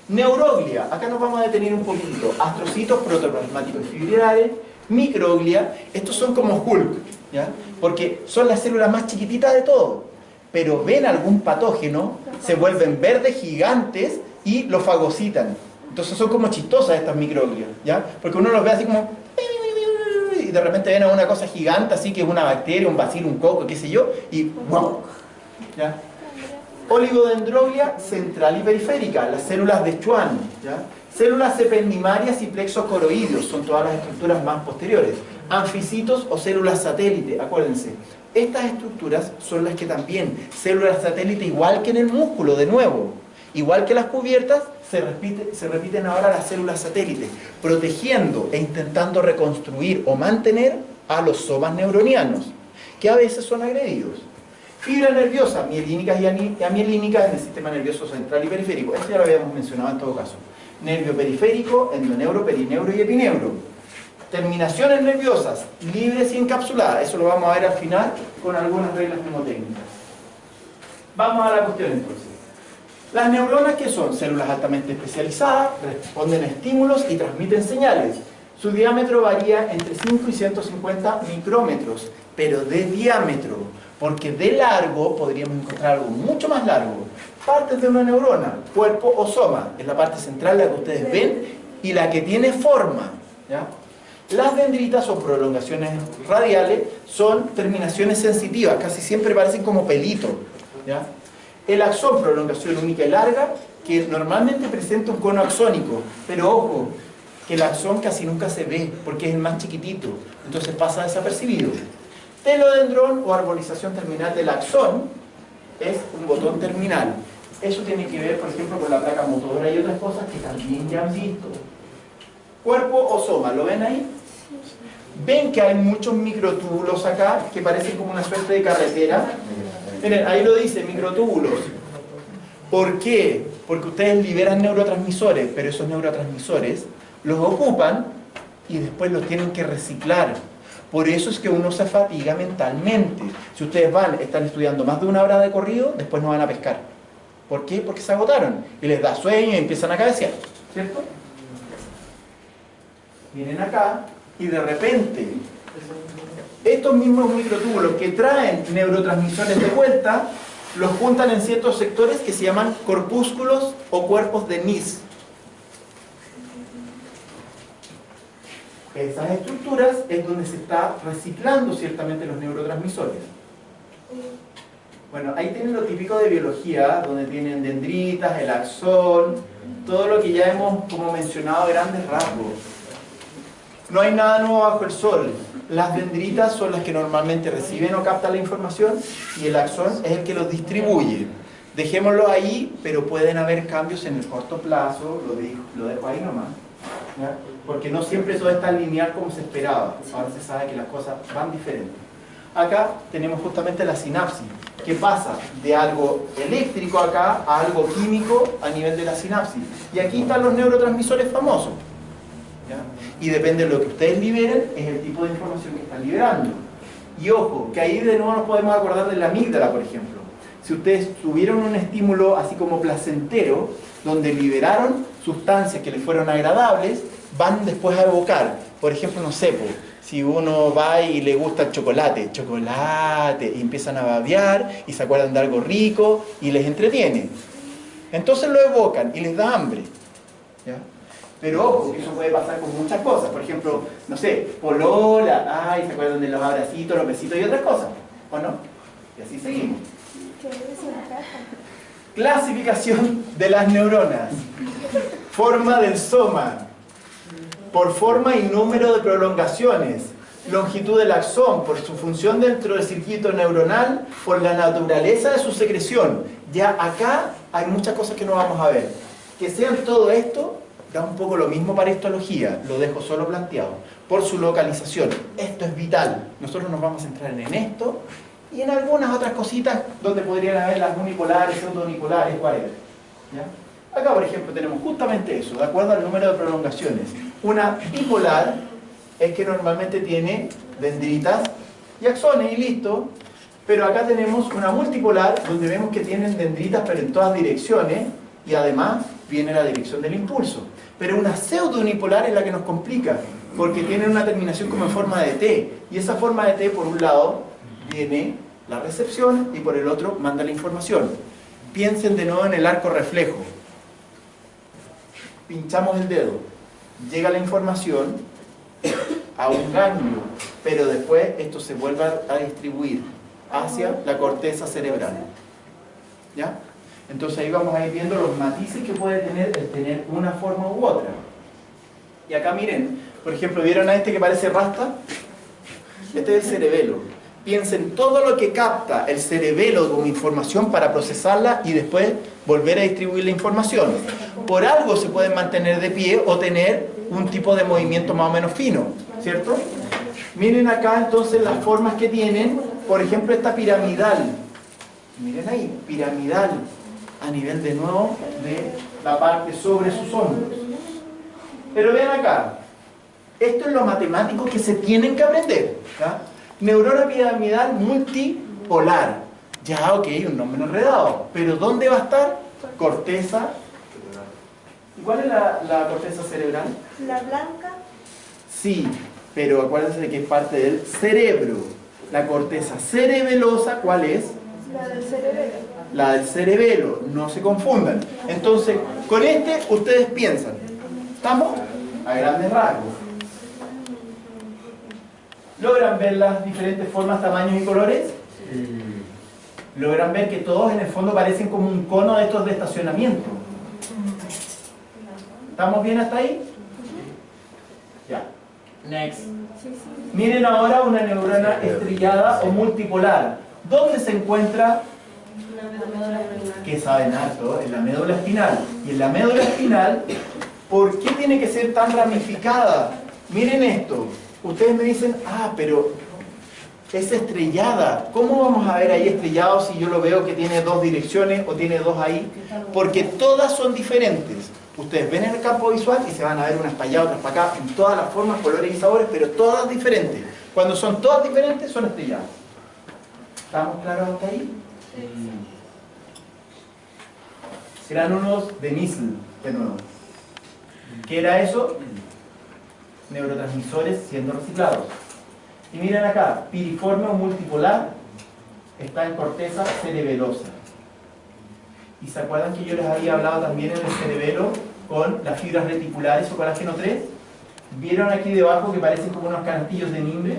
Neuroglia, acá nos vamos a detener un poquito. Astrocitos protoplasmáticos y fibrilares. Microglia, estos son como Hulk, ¿ya? Porque son las células más chiquititas de todo. Pero ven algún patógeno, se vuelven verdes gigantes y lo fagocitan. Entonces son como chistosas estas microglias, ¿ya? Porque uno los ve así como... y de repente ven a una cosa gigante, así que es una bacteria, un bacilo, un coco, qué sé yo, y ¡wow! ¿Ya? Oligodendroglia central y periférica, las células de Schwann, ¿ya? Células ependimarias y plexos coroideos, son todas las estructuras más posteriores. Anficitos o células satélite, acuérdense. Estas estructuras son las que también, células satélite igual que en el músculo, de nuevo. Igual que las cubiertas, se repiten ahora las células satélites, protegiendo e intentando reconstruir o mantener a los somas neuronianos, que a veces son agredidos. Fibras nerviosas, mielínicas y amielínicas en el sistema nervioso central y periférico. Esto ya lo habíamos mencionado en todo caso. Nervio periférico, endoneuro, perineuro y epineuro. Terminaciones nerviosas, libres y encapsuladas. Eso lo vamos a ver al final con algunas reglas mnemotécnicas. Vamos a la cuestión entonces. Las neuronas, ¿qué son? Células altamente especializadas, responden a estímulos y transmiten señales. Su diámetro varía entre 5 y 150 micrómetros, pero de diámetro, porque de largo podríamos encontrar algo mucho más largo. Partes de una neurona, cuerpo o soma, es la parte central, la que ustedes ven, y la que tiene forma, ¿ya? Las dendritas o prolongaciones radiales son terminaciones sensitivas, casi siempre parecen como pelitos, ¿ya? El axón, prolongación única y larga, que normalmente presenta un cono axónico, pero ojo, que el axón casi nunca se ve, porque es el más chiquitito, entonces pasa desapercibido. Telodendrón o arbolización terminal del axón es un botón terminal. Eso tiene que ver, por ejemplo, con la placa motora y otras cosas que también ya han visto. Cuerpo o soma, ¿lo ven ahí? Ven que hay muchos microtúbulos acá que parecen como una suerte de carretera. Miren, ahí lo dice, microtúbulos. ¿Por qué? Porque ustedes liberan neurotransmisores, pero esos neurotransmisores los ocupan y después los tienen que reciclar. Por eso es que uno se fatiga mentalmente. Si ustedes están estudiando más de una hora de corrido, después no van a pescar. ¿Por qué? Porque se agotaron y les da sueño y empiezan a cabecear, ¿cierto? Vienen acá y de repente estos mismos microtúbulos que traen neurotransmisores de vuelta los juntan en ciertos sectores que se llaman corpúsculos o cuerpos de Nys. Esas estructuras es donde se está reciclando ciertamente los neurotransmisores. Bueno, ahí tienen lo típico de biología, donde tienen dendritas, el axón, todo lo que ya hemos como mencionado a grandes rasgos. No hay nada nuevo bajo el sol. Las dendritas son las que normalmente reciben o captan la información y el axón es el que los distribuye. Dejémoslo ahí, pero pueden haber cambios en el corto plazo, lo dejo ahí nomás, ¿ya? Porque no siempre todo es tan lineal como se esperaba. Ahora se sabe que las cosas van diferentes. Acá tenemos justamente la sinapsis, que pasa de algo eléctrico acá a algo químico a nivel de la sinapsis. Y aquí están los neurotransmisores famosos, ¿ya? Y depende de lo que ustedes liberen, es el tipo de información que están liberando. Y ojo, que ahí de nuevo nos podemos acordar de la amígdala, por ejemplo. si ustedes tuvieron un estímulo así como placentero, donde liberaron sustancias que les fueron agradables, van después a evocar. Por ejemplo, no sé, si uno va y le gusta el chocolate, y empiezan a babear y se acuerdan de algo rico y les entretiene. Entonces lo evocan y les da hambre. ¿Ya? Pero ojo, eso puede pasar con muchas cosas. Por ejemplo, no sé, polola, se acuerdan de los abracitos, los besitos y otras cosas. ¿O no? Y así seguimos. Clasificación de las neuronas. Forma del soma. Por forma y número de prolongaciones. Longitud del axón, por su función dentro del circuito neuronal, por la naturaleza de su secreción. Ya acá hay muchas cosas que no vamos a ver. Que sean todo esto, da un poco lo mismo para histología, lo dejo solo planteado. Por su localización. Esto es vital. Nosotros nos vamos a centrar en esto y en algunas otras cositas donde podrían haber las unipolares, pseudounipolares, whatever. ¿Ya? Acá, por ejemplo, tenemos justamente eso, de acuerdo al número de prolongaciones. Una bipolar es que normalmente tiene dendritas y axones y listo. Pero acá tenemos una multipolar donde vemos que tienen dendritas pero en todas direcciones y además viene la dirección del impulso. Pero una pseudounipolar es la que nos complica porque tiene una terminación como en forma de T. Y esa forma de T, por un lado, viene la recepción y por el otro manda la información. Piensen de nuevo en el arco reflejo. Pinchamos el dedo, llega la información a un ganglio, pero después esto se vuelve a distribuir hacia la corteza cerebral. ¿Ya? Entonces ahí vamos a ir viendo los matices que puede tener el tener una forma u otra. Y acá miren, por ejemplo, ¿vieron a este que parece rasta? Este es el cerebelo. Piensen todo lo que capta el cerebelo como información para procesarla y después volver a distribuir la información. Por algo se pueden mantener de pie o tener un tipo de movimiento más o menos fino, ¿cierto? Miren acá entonces las formas que tienen, por ejemplo esta piramidal. Miren ahí, piramidal, a nivel de nuevo de la parte sobre sus hombros. Pero vean acá, esto es lo matemático que se tienen que aprender, ¿ya? Neurona piramidal multipolar. Ya, ok, un nombre enredado. Pero ¿dónde va a estar? Corteza. ¿Y cuál es la corteza cerebral? La blanca. Sí, pero acuérdense de que es parte del cerebro. La corteza cerebelosa, ¿cuál es? La del cerebelo. La del cerebelo, no se confundan. Entonces, con este ustedes piensan. ¿Estamos? A grandes rasgos. ¿Logran ver las diferentes formas, tamaños y colores? ¿Logran ver que todos en el fondo parecen como un cono de estos de estacionamiento? ¿Estamos bien hasta ahí? Ya. Next. Miren ahora una neurona estrellada o multipolar. ¿Dónde se encuentra? Que saben harto, en la médula espinal. Y en la médula espinal, ¿por qué tiene que ser tan ramificada? Miren esto. Ustedes me dicen, pero es estrellada. ¿Cómo vamos a ver ahí estrellado si yo lo veo que tiene dos direcciones o tiene dos ahí? Porque todas son diferentes. Ustedes ven en el campo visual y se van a ver unas para allá, otras para acá, en todas las formas, colores y sabores, pero todas diferentes. Cuando son todas diferentes, son estrelladas. ¿Estamos claros hasta ahí? Gránulos de Nissl, de nuevo. ¿Qué era eso? Neurotransmisores siendo reciclados. Y miren acá, piriforme o multipolar está en corteza cerebelosa. ¿Y se acuerdan que yo les había hablado también en el cerebelo con las fibras reticulares o colágeno 3? ¿Vieron aquí debajo que parecen como unos canastillos de mimbre?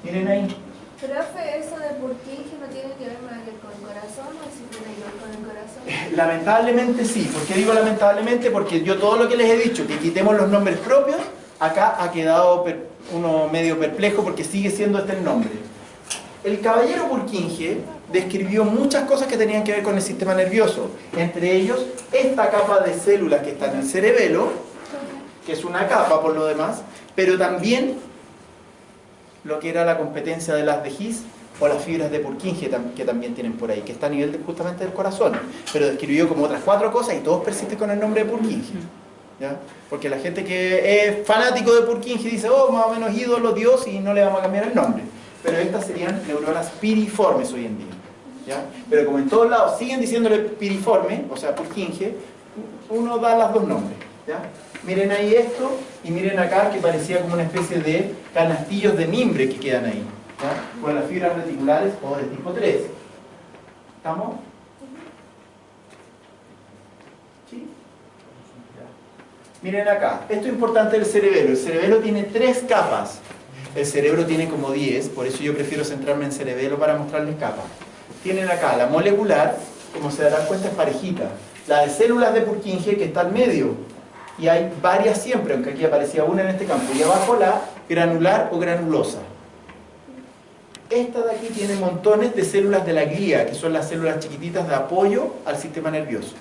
Miren ahí. Profe, ¿eso de Purkinje no tiene que ver con el corazón o si tiene que ver con el corazón? Lamentablemente sí. ¿Por qué digo lamentablemente? Porque yo todo lo que les he dicho, que quitemos los nombres propios, acá ha quedado uno medio perplejo porque sigue siendo este el nombre. El caballero Purkinje describió muchas cosas que tenían que ver con el sistema nervioso. Entre ellos, esta capa de células que está en el cerebelo, que es una capa por lo demás, pero también lo que era la competencia de las de His o las fibras de Purkinje que también tienen por ahí, que está a nivel justamente del corazón. Pero describió como otras 4 cosas y todos persisten con el nombre de Purkinje. ¿Ya? Porque la gente que es fanático de Purkinje dice, más o menos ídolo, Dios, y no le vamos a cambiar el nombre. Pero estas serían neuronas piriformes hoy en día. ¿ya? Pero como en todos lados siguen diciéndole piriforme, o sea, Purkinje, uno da los dos nombres, ¿ya? Miren ahí esto, y miren acá que parecía como una especie de canastillos de mimbre que quedan ahí, ¿ya? Con las fibras reticulares o de tipo 3. ¿Estamos? ¿Sí? Ya. Miren acá, esto es importante del cerebelo. El cerebelo tiene 3 capas. El cerebro tiene como 10, por eso yo prefiero centrarme en cerebelo para mostrarles capas. Tienen acá la molecular, como se darán cuenta es parejita. La de células de Purkinje que está al medio. Y hay varias siempre, aunque aquí aparecía una en este campo. Y abajo la granular o granulosa. Esta de aquí tiene montones de células de la glía, que son las células chiquititas de apoyo al sistema nervioso.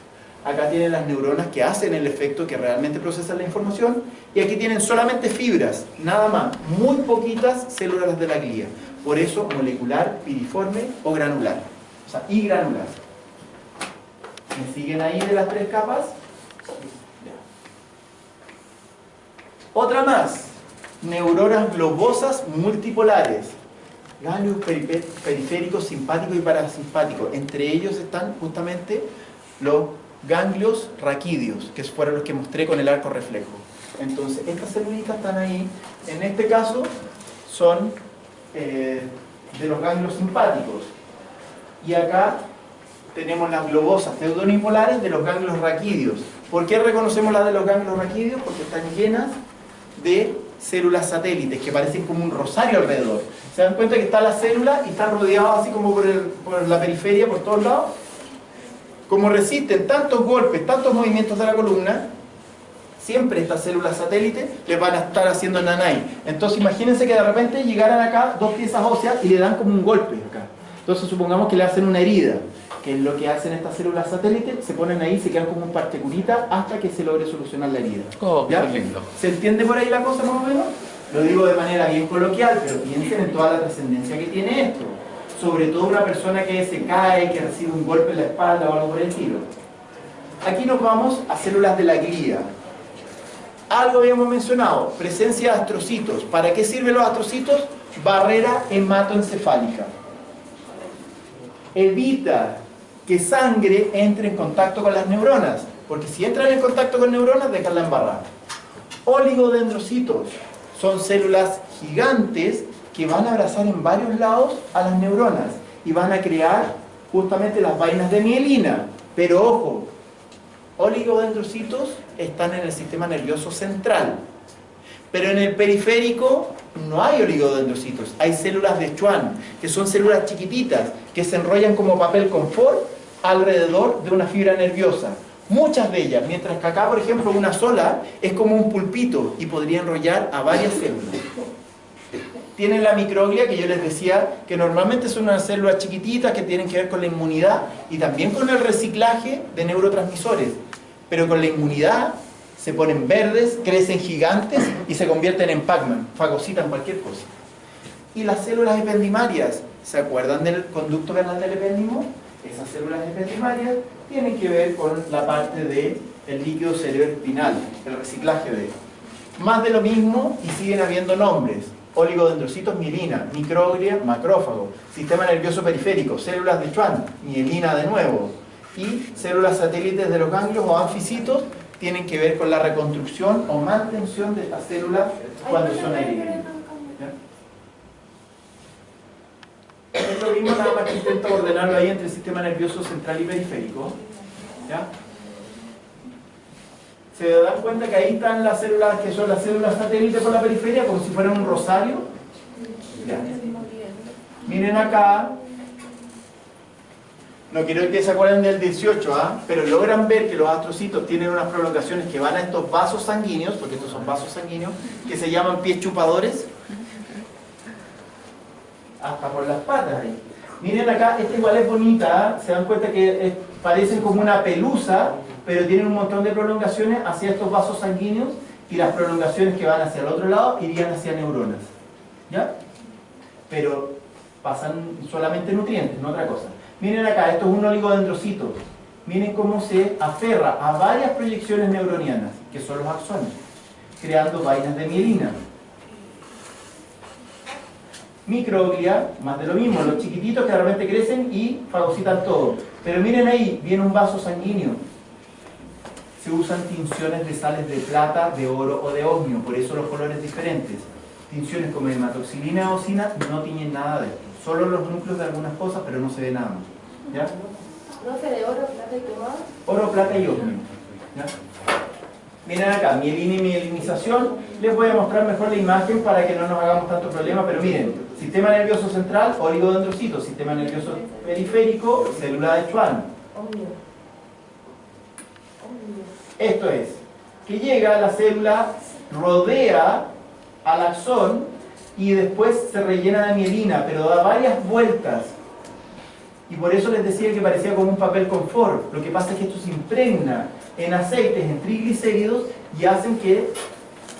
Acá tienen las neuronas que hacen el efecto, que realmente procesan la información. Y aquí tienen solamente fibras, nada más. Muy poquitas células de la glía. Por eso molecular, piriforme o granular. O sea, y granular. ¿Me siguen ahí de las 3 capas? Ya. Otra más. Neuronas globosas multipolares. Ganglios periféricos, simpáticos y parasimpáticos. Entre ellos están justamente los ganglios raquídeos, que fueron los que mostré con el arco reflejo. Entonces, estas celulitas están ahí. En este caso, son de los ganglios simpáticos. Y acá tenemos las globosas pseudonipolares de los ganglios raquídeos. ¿Por qué reconocemos las de los ganglios raquídeos? Porque están llenas de células satélites que parecen como un rosario alrededor. ¿Se dan cuenta que está la célula y están rodeados así como por la periferia, por todos lados? Como resisten tantos golpes, tantos movimientos de la columna, siempre estas células satélites les van a estar haciendo nanay. Entonces imagínense que de repente llegaran acá 2 piezas óseas y le dan como un golpe acá. Entonces supongamos que le hacen una herida, que es lo que hacen estas células satélites, se ponen ahí, se quedan como un parteculita hasta que se logre solucionar la herida. Oh, ¿Ya? qué lindo. ¿Se entiende por ahí la cosa más o menos? Lo digo de manera bien coloquial, pero piensen en toda la trascendencia que tiene esto. Sobre todo una persona que se cae, que recibe un golpe en la espalda o algo por el estilo. Aquí nos vamos a células de la glía. Algo habíamos mencionado, presencia de astrocitos. ¿Para qué sirven los astrocitos? Barrera hematoencefálica. Evita que sangre entre en contacto con las neuronas, porque si entran en contacto con neuronas, dejan la embarrada. Oligodendrocitos son células gigantes que van a abrazar en varios lados a las neuronas y van a crear justamente las vainas de mielina. Pero ojo, oligodendrocitos están en el sistema nervioso central, pero en el periférico no hay oligodendrocitos, hay células de Schwann, que son células chiquititas que se enrollan como papel confort alrededor de una fibra nerviosa. Muchas de ellas, mientras que acá, por ejemplo, una sola es como un pulpito y podría enrollar a varias células. Tienen la microglia, que yo les decía que normalmente son unas células chiquititas que tienen que ver con la inmunidad y también con el reciclaje de neurotransmisores. Pero con la inmunidad se ponen verdes, crecen gigantes y se convierten en Pac-Man, fagocitan cualquier cosa. Y las células ependimarias, ¿se acuerdan del conducto renal del epéndimo? Esas células ependimarias tienen que ver con la parte del líquido cerebroespinal, el reciclaje de él. Más de lo mismo y siguen habiendo nombres. Oligodendrocitos, mielina, microglia, macrófago, sistema nervioso periférico, células de Schwann, mielina de nuevo. Y células satélites de los ganglios o anficitos tienen que ver con la reconstrucción o mantención de estas células cuando son heridas. Es lo mismo, nada más que intento ordenarlo ahí entre el sistema nervioso central y periférico. ¿Ya? ¿Se dan cuenta que ahí están las células que son las células satélites por la periferia, como si fueran un rosario? ¿Ya? Miren acá. No quiero que se acuerden del 18, pero logran ver que los astrocitos tienen unas prolongaciones que van a estos vasos sanguíneos, porque estos son vasos sanguíneos, que se llaman pies chupadores. Hasta por las patas ahí. Miren acá, esta igual es bonita, se dan cuenta que parecen como una pelusa, pero tienen un montón de prolongaciones hacia estos vasos sanguíneos y las prolongaciones que van hacia el otro lado irían hacia neuronas. ¿Ya? Pero pasan solamente nutrientes, no otra cosa. Miren acá, esto es un oligodendrocito. Miren cómo se aferra a varias proyecciones neuronianas, que son los axones, creando vainas de mielina. Microglia, más de lo mismo, los chiquititos que realmente crecen y fagocitan todo. Pero miren ahí, viene un vaso sanguíneo. Se usan tinciones de sales de plata, de oro o de osmio, por eso los colores diferentes. Tinciones como hematoxilina y eosina no tiñen nada de esto. Solo los núcleos de algunas cosas, pero no se ve nada más. ¿Ya? Profe, de oro, plata y qué más. Oro, plata y osmio. ¿Ya? Miren acá, mielina y mielinización. Les voy a mostrar mejor la imagen para que no nos hagamos tanto problema, pero miren, sistema nervioso central, oligodendrocito, sistema nervioso periférico, célula de Schwann. Obvio. Esto es, que llega a la célula, rodea al axón y después se rellena de mielina, pero da varias vueltas. Y por eso les decía que parecía como un papel confort. Lo que pasa es que esto se impregna en aceites, en triglicéridos, y hacen que,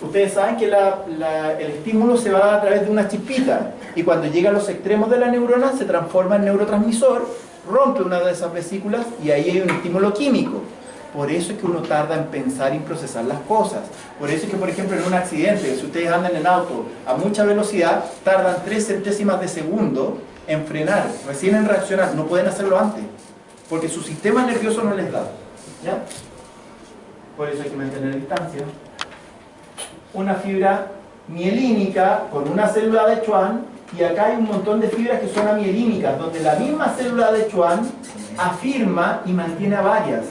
ustedes saben que el estímulo se va a través de una chispita, y cuando llega a los extremos de la neurona se transforma en neurotransmisor, rompe una de esas vesículas y ahí hay un estímulo químico. Por eso es que uno tarda en pensar y en procesar las cosas. Por eso es que, por ejemplo, en un accidente, si ustedes andan en auto a mucha velocidad, tardan 3 centésimas de segundo en frenar, recién en reaccionar, no pueden hacerlo antes, porque su sistema nervioso no les da. ¿Ya? Por eso hay que mantener distancia. Una fibra mielínica con una célula de Schwann, y acá hay un montón de fibras que son amielínicas, donde la misma célula de Schwann afirma y mantiene a varias,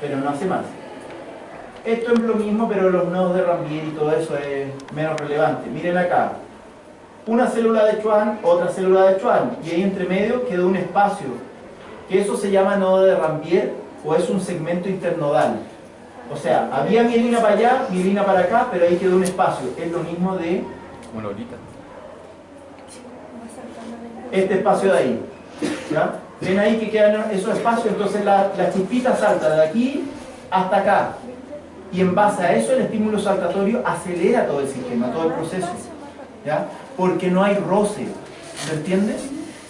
pero no hace más. Esto es lo mismo, pero los nodos de Ranvier y todo eso es menos relevante. Miren acá, una célula de Schwann, otra célula de Schwann, y ahí entre medio quedó un espacio, que eso se llama nodo de Ranvier, o es un segmento internodal. O sea, había mielina para allá, mielina para acá, pero ahí quedó un espacio. Es lo mismo de Como la bolita. este espacio de ahí. ¿Ya? Ven ahí que quedan esos espacios, entonces la chispita salta de aquí hasta acá. Y en base a eso el estímulo saltatorio acelera todo el sistema, todo el proceso. ¿Ya? Porque no hay roce. ¿Se entiende?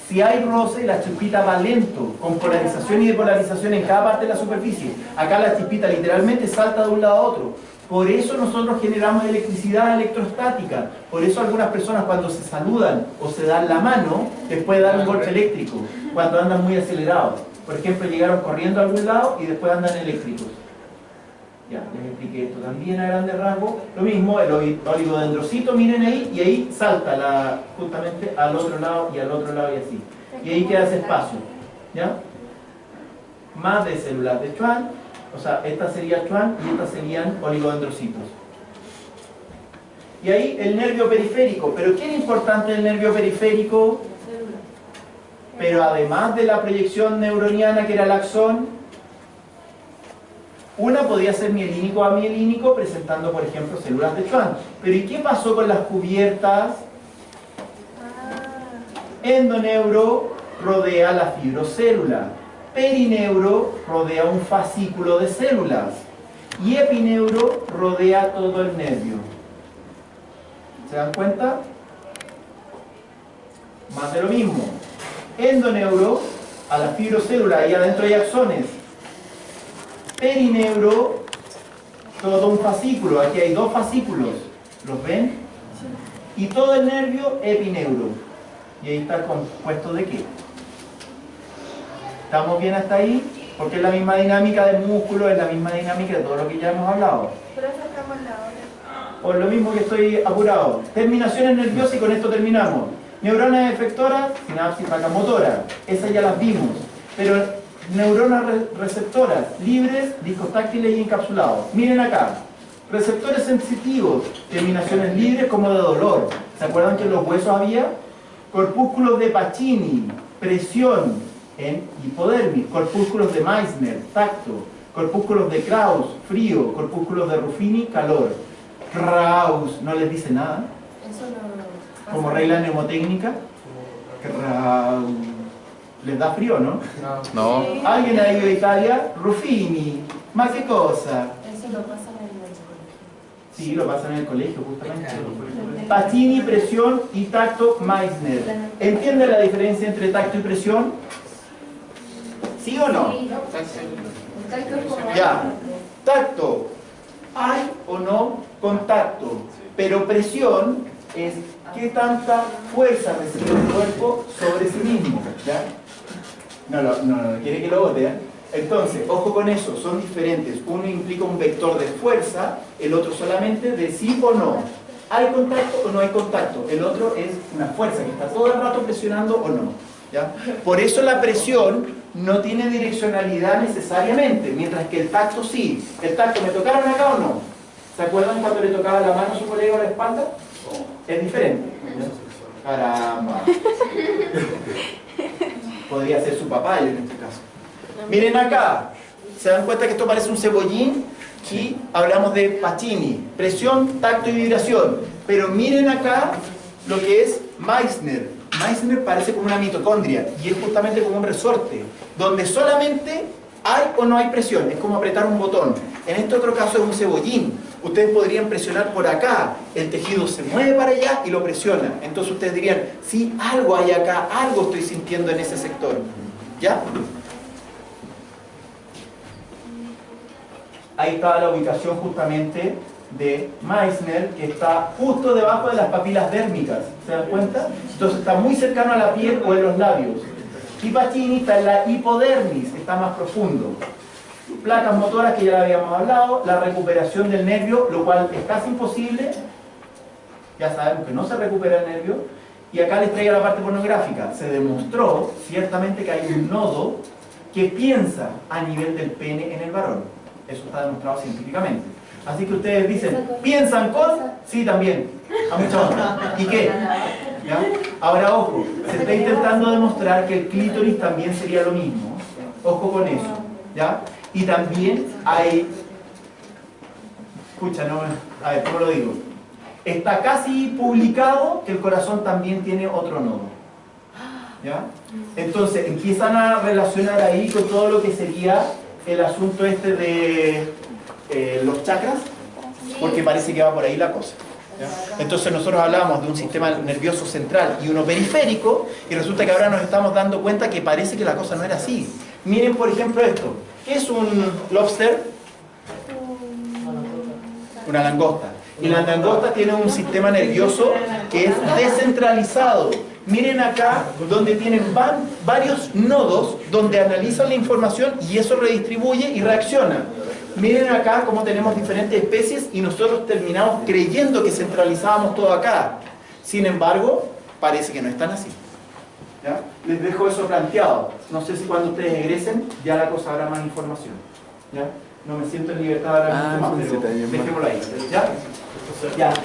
Si hay roce, la chispita va lento, con polarización y depolarización en cada parte de la superficie. Acá la chispita literalmente salta de un lado a otro. Por eso nosotros generamos electricidad electrostática. Por eso algunas personas cuando se saludan o se dan la mano, les puede dar un golpe eléctrico, cuando andan muy acelerados. Por ejemplo, llegaron corriendo a algún lado y después andan eléctricos. Ya, les expliqué esto también a grandes rasgos. Lo mismo, el oligodendrocito, miren ahí, y ahí salta justamente al otro lado y al otro lado y así. Y ahí queda ese espacio. ¿Ya? Más de células de Schwann, o sea, esta sería Schwann y estas serían oligodendrocitos. Y ahí el nervio periférico. ¿Pero qué era importante el nervio periférico? Pero además de la proyección neuroniana que era el axón, una podía ser mielínico o amielínico, presentando, por ejemplo, células de Schwann. Pero ¿y qué pasó con las cubiertas? Endoneuro rodea la fibrocélula. Perineuro rodea un fascículo de células. Y epineuro rodea todo el nervio. ¿Se dan cuenta? Más de lo mismo. Endoneuro, a la fibrocélula, ahí adentro hay axones. Perineuro, todo un fascículo, aquí hay 2 fascículos, ¿los ven? Y todo el nervio epineuro, y ahí está compuesto de ¿qué? ¿Estamos bien hasta ahí? Porque es la misma dinámica del músculo, es la misma dinámica de todo lo que ya hemos hablado. Pero sacamos la hora. Por lo mismo que estoy apurado. Terminaciones nerviosas y con esto terminamos. Neuronas efectoras, sinapsis vasomotora, esas ya las vimos, pero neuronas receptoras, libres, discos táctiles y encapsulados. Miren acá, receptores sensitivos, terminaciones libres como de dolor. ¿Se acuerdan que en los huesos había? Corpúsculos de Pacini, presión en hipodermis, corpúsculos de Meissner, tacto, corpúsculos de Krauss, frío, corpúsculos de Ruffini, calor. Krauss, ¿no les dice nada? Eso no. Como regla mnemotécnica. Krauss. ¿Les da frío, no? No. ¿Alguien ha ido a Italia? Ruffini. ¿Más qué cosa? Eso lo pasa en el colegio. Sí, lo pasan en el colegio, justamente. Pacini, presión y tacto, Meissner. ¿Entiende la diferencia entre tacto y presión? ¿Sí o no? Sí, el tacto es como Ya. Tacto. ¿Hay o no contacto? Pero presión es qué tanta fuerza recibe el cuerpo sobre sí mismo. ¿Ya? No quiere que lo bote, ¿eh? Entonces, ojo con eso, son diferentes. Uno implica un vector de fuerza, el otro solamente de sí o no. ¿Hay contacto o no hay contacto? El otro es una fuerza que está todo el rato presionando o no. ¿Ya? Por eso la presión no tiene direccionalidad necesariamente, mientras que el tacto sí. ¿El tacto me tocaron acá o no? ¿Se acuerdan cuando le tocaba la mano a su colega o la espalda? Es diferente. Caramba. Podría ser su papá en este caso. Miren acá, ¿se dan cuenta que esto parece un cebollín? Y hablamos de Pacini, presión, tacto y vibración. Pero miren acá lo que es Meissner. Meissner parece como una mitocondria y es justamente como un resorte, donde solamente hay o no hay presión, es como apretar un botón. En este otro caso es un cebollín. Ustedes podrían presionar por acá, el tejido se mueve para allá y lo presiona. Entonces ustedes dirían, sí, algo hay acá, algo estoy sintiendo en ese sector. ¿Ya? Ahí está la ubicación justamente de Meissner, que está justo debajo de las papilas dérmicas. ¿Se dan cuenta? Entonces está muy cercano a la piel o en los labios. Y Pacini está en la hipodermis, está más profundo. Placas motoras que ya la habíamos hablado, la recuperación del nervio, lo cual es casi imposible. Ya sabemos que no se recupera el nervio. Y acá les traigo la parte pornográfica. Se demostró ciertamente que hay un nodo que piensa a nivel del pene en el varón. Eso está demostrado científicamente. Así que ustedes dicen, ¿piensan con? Sí, también. A mucha honra. ¿Y qué? ¿Ya? Ahora, ojo, se está intentando demostrar que el clítoris también sería lo mismo. Ojo con eso. ¿Ya? Y también hay... Escucha, no, a ver, ¿cómo lo digo? Está casi publicado que el corazón también tiene otro nodo. ¿Ya? Entonces, empiezan a relacionar ahí con todo lo que sería el asunto este de los chakras, porque parece que va por ahí la cosa. ¿Ya? Entonces nosotros hablábamos de un sistema nervioso central y uno periférico, y resulta que ahora nos estamos dando cuenta que parece que la cosa no era así. Miren por ejemplo esto. ¿Qué es un lobster? Una langosta. Y la langosta tiene un sistema nervioso que es descentralizado. Miren acá donde tienen varios nodos donde analizan la información y eso redistribuye y reacciona. Miren acá cómo tenemos diferentes especies y nosotros terminamos creyendo que centralizábamos todo acá. Sin embargo, parece que no es tan así. ¿Ya? Les dejo eso planteado. No sé si cuando ustedes egresen ya la cosa habrá más información. ¿Ya? No me siento en libertad ahora mismo más, pero dejémoslo ahí. ¿Ya? Ya.